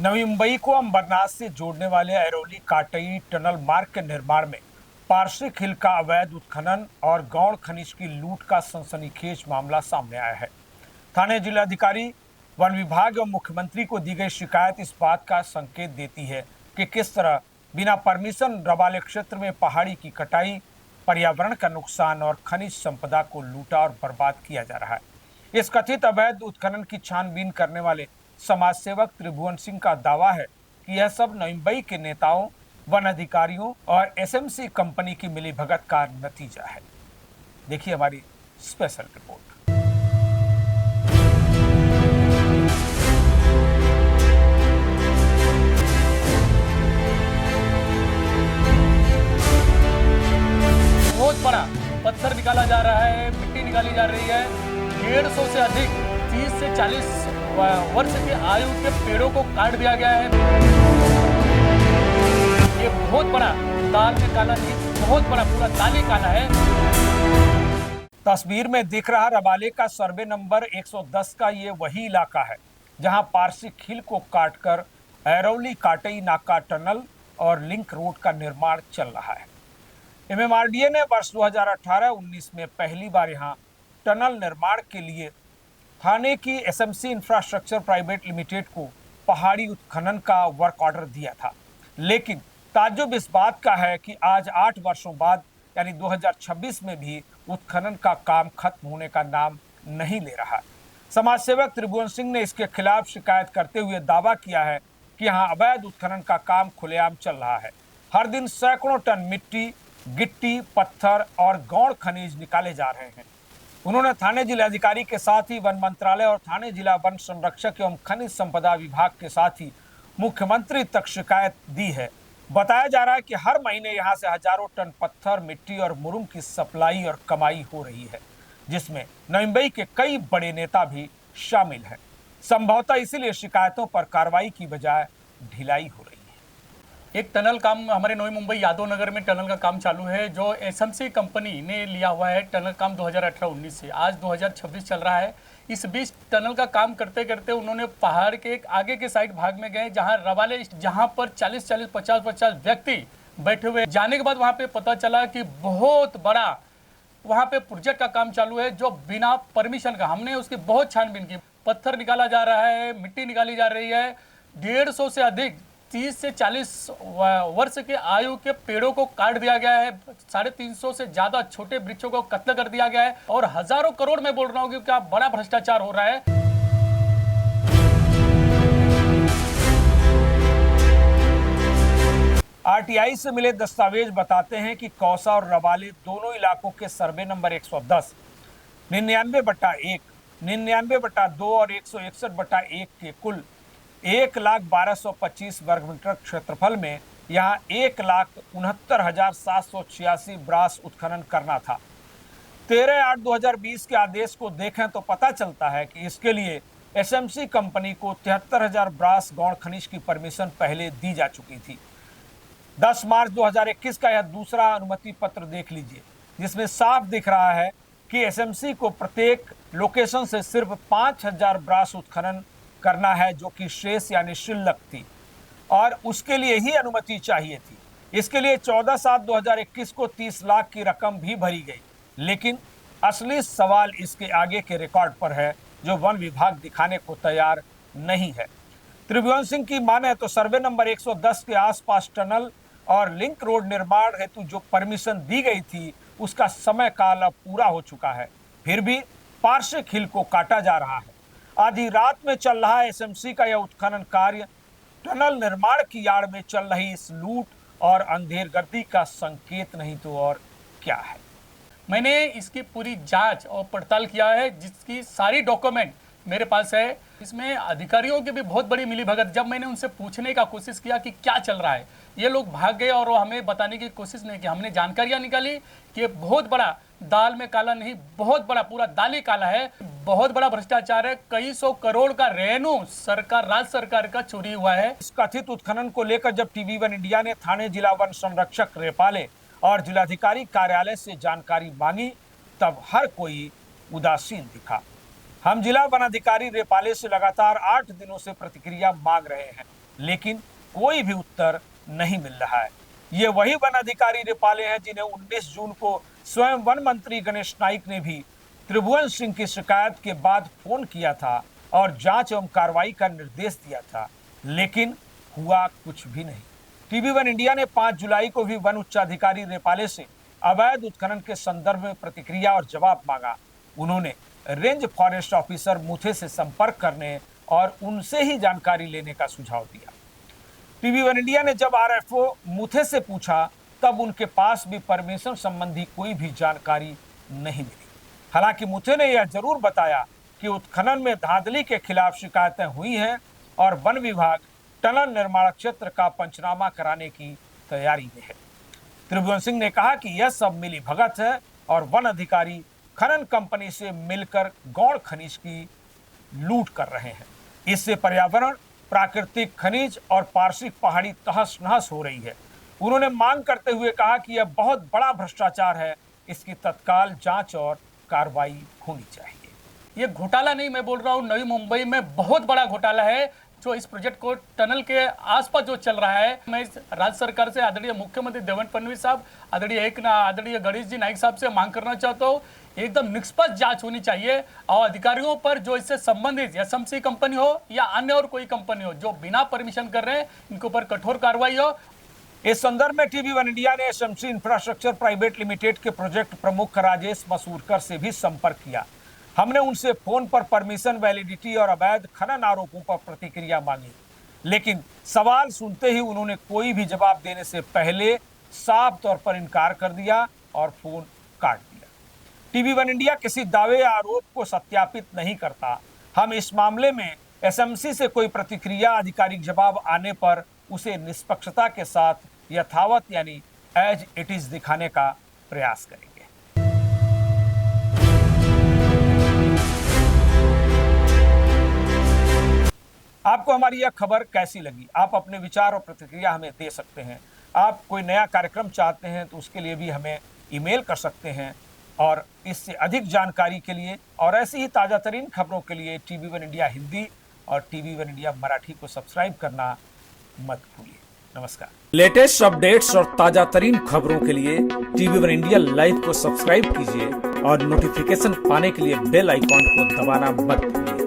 नवी मुंबई को अंबरनाथ से जोड़ने वाले अरौली काटई टनल मार्ग के निर्माण में पार्श्विक हिल का अवैध उत्खनन और गौण खनिज की लूट का सनसनीखेज मामला सामने आया है। थाने जिलाधिकारी, वन विभाग एवं मुख्यमंत्री को दी गई शिकायत इस बात का संकेत देती है कि किस तरह बिना परमिशन रबाले क्षेत्र में पहाड़ी की कटाई, पर्यावरण का नुकसान और खनिज संपदा को लूटा और बर्बाद किया जा रहा है। इस कथित अवैध उत्खनन की छानबीन करने वाले समाज सेवक त्रिभुवन सिंह का दावा है कि यह सब नवी मुंबई के नेताओं, वन अधिकारियों और एसएमसी कंपनी की मिलीभगत का नतीजा है। देखिए हमारी स्पेशल रिपोर्ट। बहुत बड़ा पत्थर निकाला जा रहा है, मिट्टी निकाली जा रही है। 150 से अधिक 30 से 40 वर्ष की आयु के पेड़ों को काट दिया गया है। ये बहुत बड़ा, दाल में काला नहीं, बहुत बड़ा, पूरा दाल ही काला है। तस्वीर में दिख रहा रबाले का सर्वे नंबर 110 का ये वही इलाका है जहां पार्श्विक हिल को काटकर अरौली काटई नाका टनल और लिंक रोड का निर्माण चल रहा है। एमएमआरडीए ने वर्ष 2018-19 में पहली बार यहां टनल निर्माण के लिए थाने की एसएमसी इंफ्रास्ट्रक्चर प्राइवेट लिमिटेड को पहाड़ी उत्खनन का वर्क ऑर्डर दिया था। लेकिन ताज्जुब इस बात का है कि आज 8 वर्षों बाद यानी 2026 में भी उत्खनन का काम खत्म होने का नाम नहीं ले रहा। समाज सेवक त्रिभुवन सिंह ने इसके खिलाफ शिकायत करते हुए दावा किया है कि यहाँ अवैध उत्खनन का काम खुलेआम चल रहा है। हर दिन सैकड़ों टन मिट्टी, गिट्टी, पत्थर और गौण खनिज निकाले जा रहे हैं। उन्होंने थाने जिलाधिकारी के साथ ही वन मंत्रालय और थाने जिला वन संरक्षक एवं खनिज संपदा विभाग के साथ ही मुख्यमंत्री तक शिकायत दी है। बताया जा रहा है कि हर महीने यहां से हजारों टन पत्थर, मिट्टी और मुरुम की सप्लाई और कमाई हो रही है, जिसमें नवी मुंबई के कई बड़े नेता भी शामिल हैं। संभवतः इसीलिए शिकायतों पर कार्रवाई की बजाय ढिलाई हो रही है। एक टनल काम हमारे नवी मुंबई यादव नगर में टनल का काम चालू है, जो एसएमसी कंपनी ने लिया हुआ है। टनल काम 2018-19 से आज 2026 चल रहा है। इस बीच टनल का काम करते करते उन्होंने पहाड़ के एक आगे के साइड भाग में गए, जहां रबाले, जहां पर 40-40, 50-50 व्यक्ति बैठे हुए। जाने के बाद वहां पे पता चला कि बहुत बड़ा वहां पे प्रोजेक्ट का काम चालू है, जो बिना परमिशन का। हमने उसकी बहुत छानबीन की। पत्थर निकाला जा रहा है, मिट्टी निकाली जा रही है। 150 से अधिक 30 से 40 वर्ष के आयु के पेड़ों को काट दिया गया है। 350 से ज्यादा छोटे वृक्षों को कत्ल कर दिया गया है और हजारों करोड़ में बोल रहा हूँ कि क्या बड़ा भ्रष्टाचार हो रहा है। आरटीआई से मिले दस्तावेज बताते हैं कि कौसा और रबाले दोनों इलाकों के सर्वे नंबर 110, 99/1, 99/2 और 161/1 के कुल 1,12,25 वर्ग मीटर क्षेत्रफल में यहाँ 1,69,786 ब्रास उत्खनन करना था। 13/8/2020 के आदेश को देखें तो पता चलता है कि इसके लिए एसएमसी कंपनी को 73,000 ब्रास गौण खनिज की परमिशन पहले दी जा चुकी थी। 10 मार्च 2021 का यह दूसरा अनुमति पत्र देख लीजिए, जिसमें साफ दिख रहा है कि एसएमसी को प्रत्येक लोकेशन से सिर्फ 5,000 ब्रास उत्खनन करना है, जो कि शेष यानी शिल्लक थी और उसके लिए ही अनुमति चाहिए थी। इसके लिए 14/7/2021 को 30 लाख की रकम भी भरी गई। लेकिन असली सवाल इसके आगे के रिकॉर्ड पर है, जो वन विभाग दिखाने को तैयार नहीं है। त्रिभुवन सिंह की माने तो सर्वे नंबर 110 के आसपास टनल और लिंक रोड निर्माण हेतु जो परमिशन दी गई थी, उसका समय काल अब पूरा हो चुका है। फिर भी पार्श्विक हिल को काटा जा रहा है। आधी रात में चल रहा है एसएमसी का यह उत्खनन कार्य। टनल निर्माण की आड़ में चल रही इस लूट और अंधेरगर्दी का संकेत नहीं तो और क्या है। मैंने इसकी पूरी जांच और पड़ताल किया है, जिसकी सारी डॉक्यूमेंट मेरे पास है। इसमें अधिकारियों की भी बहुत बड़ी मिलीभगत। जब मैंने उनसे पूछने का कोशिश किया कि क्या चल रहा है, ये लोग भाग गए और वो हमें बताने की कोशिश नहीं की। हमने जानकारियां निकाली कि बहुत बड़ा, दाल में काला नहीं, बहुत बड़ा, पूरा दाल ही काला है। बहुत बड़ा भ्रष्टाचार है। कई 100 करोड़ का रेवेन्यू सरकार, राज्य सरकार का चोरी हुआ है। इस कथित उत्खनन को लेकर जब टीवी वन इंडिया ने थाने जिला वन संरक्षक रेपाले और जिलाधिकारी कार्यालय से जानकारी मांगी, तब हर कोई उदासीन दिखा। हम जिला वन अधिकारी रेपाले से लगातार 8 दिनों से प्रतिक्रिया मांग रहे हैं, लेकिन कोई भी उत्तर नहीं मिल रहा है। ये वही वन अधिकारी रेपाले हैं जिन्हें 19 जून को स्वयं वन मंत्री गणेश नाइक ने भी त्रिभुवन सिंह की शिकायत के बाद फोन किया था और जांच एवं कार्रवाई का निर्देश दिया था, लेकिन हुआ कुछ भी नहीं। टीवी वन इंडिया ने 5 जुलाई को भी वन उच्चाधिकारी रेपाले से अवैध उत्खनन के संदर्भ में प्रतिक्रिया और जवाब मांगा। उन्होंने रेंज फॉरेस्ट ऑफिसर मुथे से संपर्क करने और उनसे ही जानकारी लेने का सुझाव दिया। टीवी वन इंडिया ने जब आरएफओ मुथे से पूछा तब उनके पास भी परमिशन संबंधी कोई भी जानकारी नहीं मिली। हालांकि मुथे ने यह जरूर बताया कि उत्खनन में धांधली के खिलाफ शिकायतें हुई हैं और वन विभाग टनल निर्माण क्षेत्र का पंचनामा कराने की तैयारी में है। त्रिभुवन सिंह ने कहा कि यह सब मिली भगत है और वन अधिकारी खनन कंपनी से मिलकर गौण खनिज की लूट कर रहे हैं। इससे पर्यावरण, प्राकृतिक खनिज और पार्श्विक पहाड़ी तहस नहस हो रही है। उन्होंने मांग करते हुए कहा कि यह बहुत बड़ा भ्रष्टाचार है, इसकी तत्काल जांच और कार्रवाई होनी चाहिए। ये घोटाला नहीं, मैं बोल रहा हूँ नवी मुंबई में बहुत बड़ा घोटाला है जो इस प्रोजेक्ट को टनल के आसपास जो चल रहा है। मैं इस राज्य सरकार से आदरणीय मुख्यमंत्री देवेंद्र फडणवीस साहब, आदरणीय गणेश जी नाइक साहब से मांग करना चाहता हूँ, एकदम निष्पक्ष जांच होनी चाहिए और अधिकारियों पर जो इससे संबंधित एसएमसी कंपनी हो या अन्य और कोई कंपनी हो जो बिना परमिशन कर रहे हैं, इनके ऊपर कठोर कार्रवाई हो। इस संदर्भ में टीवी वन इंडिया ने एसएमसी इंफ्रास्ट्रक्चर प्राइवेट लिमिटेड के प्रोजेक्ट प्रमुख राजेश मसूरकर से भी संपर्क किया। हमने उनसे फोन पर परमिशन, वैलिडिटी और अवैध खनन आरोपों पर प्रतिक्रिया मांगी, लेकिन सवाल सुनते ही उन्होंने कोई भी जवाब देने से पहले साफ तौर पर इनकार कर दिया और फोन काट दिया। टीवी वन इंडिया किसी दावे या आरोप को सत्यापित नहीं करता। हम इस मामले में एसएमसी से कोई प्रतिक्रिया, आधिकारिक जवाब आने पर उसे निष्पक्षता के साथ यथावत यानी एज इट इज दिखाने का प्रयास करेंगे। आपको हमारी यह खबर कैसी लगी? आप अपने विचार और प्रतिक्रिया हमें दे सकते हैं। आप कोई नया कार्यक्रम चाहते हैं तो उसके लिए भी हमें ईमेल कर सकते हैं। और इससे अधिक जानकारी के लिए और ऐसी ही ताज़ा तरीन खबरों के लिए टीवी वन इंडिया हिंदी और टीवी वन इंडिया मराठी को सब्सक्राइब करना मत भूलिए। नमस्कार। लेटेस्ट अपडेट्स और ताज़ा तरीन खबरों के लिए टीवी वन इंडिया लाइव को सब्सक्राइब कीजिए और नोटिफिकेशन पाने के लिए बेल आइकॉन को दबाना मत भूलिए।